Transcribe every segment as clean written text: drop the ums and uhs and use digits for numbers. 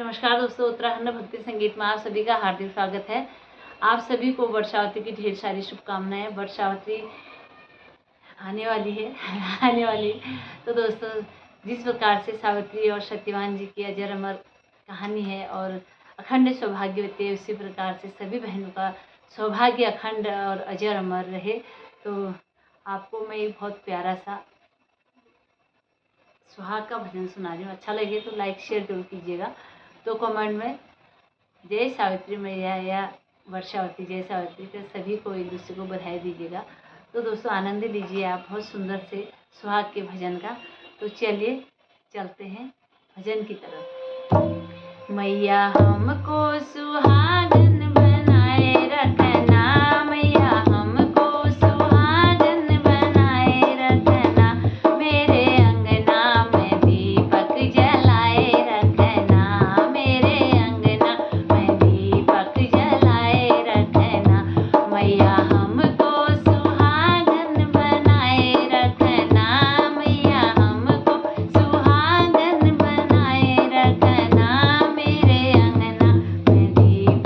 नमस्कार दोस्तों, उत्तराखंड भक्ति संगीत में आप सभी का हार्दिक स्वागत है। आप सभी को वर्षावती की ढेर सारी शुभकामनाएं। वर्षावती आने वाली है आने वाली। तो दोस्तों, जिस प्रकार से सावित्री और सत्यवान जी की अजर अमर कहानी है और अखंड सौभाग्यवती है, उसी प्रकार से सभी बहनों का सौभाग्य अखंड और अजर अमर रहे। तो आपको मैं एक बहुत प्यारा सा सुहाग का भजन सुना रही हूँ। अच्छा लगे तो लाइक शेयर जरूर कीजिएगा। तो कमेंट में जय सावित्री मैया या वर्षावती जय सावित्री के सभी को एक दूसरे को बधाई दीजिएगा। तो दोस्तों, आनंद लीजिए आप बहुत सुंदर से सुहाग के भजन का। तो चलिए चलते हैं भजन की तरफ। मैया हमको सुहागन बनाए रखना, मैया हमको सुहागन बनाए रखना, मेरे अंगना में दीपक जलाए रखना, मेरे अंगना में दीपक जलाए रखना, मैया हमको सुहागन बनाए रखना, मैया हमको सुहागन बनाए रखना, मेरे अंगना में दीपक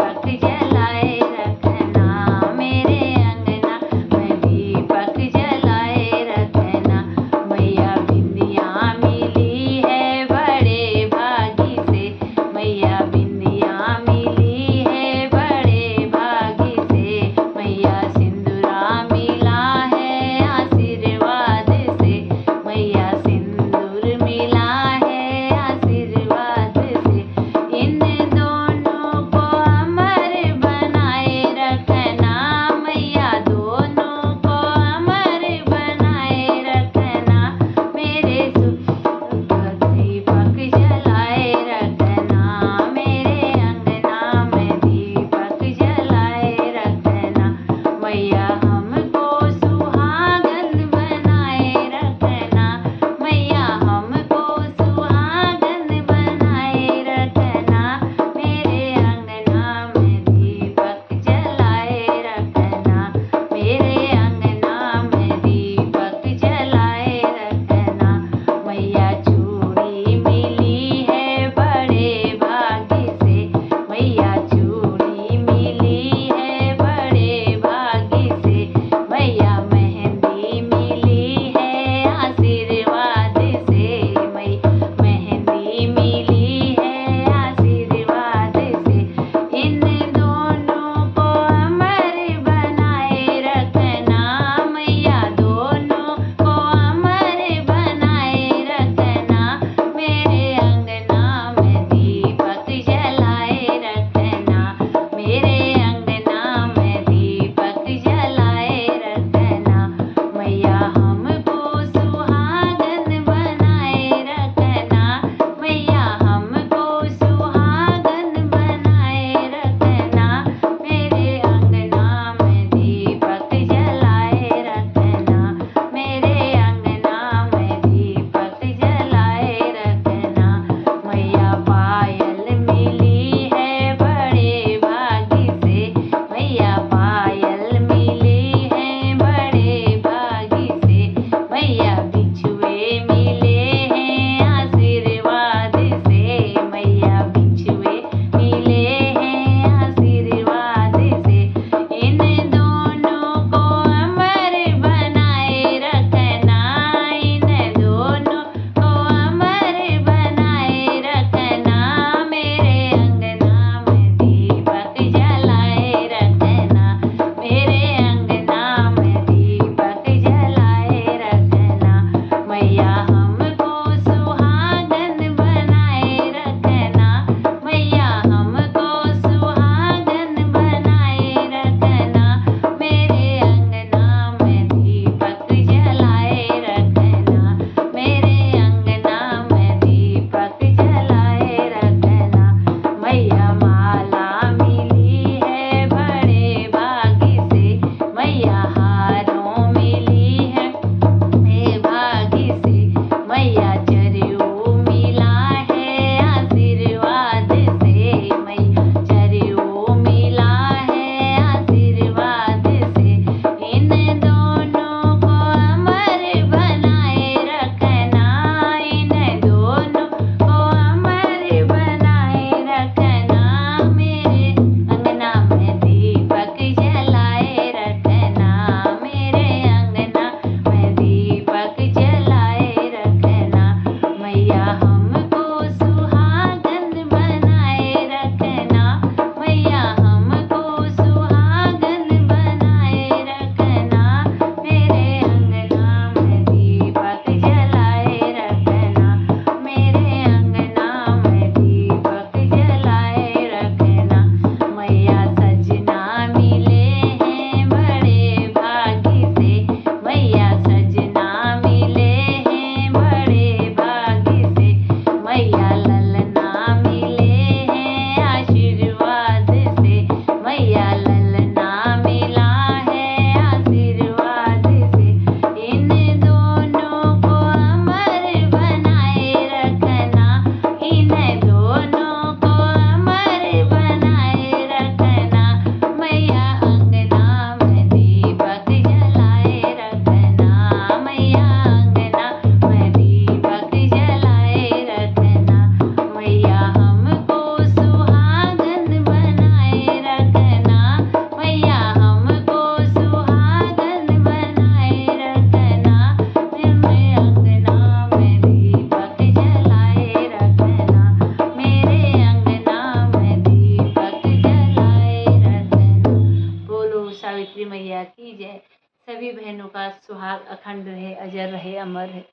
सभी बहनों का सुहाग अखंड रहे, अजर रहे, अमर रहे।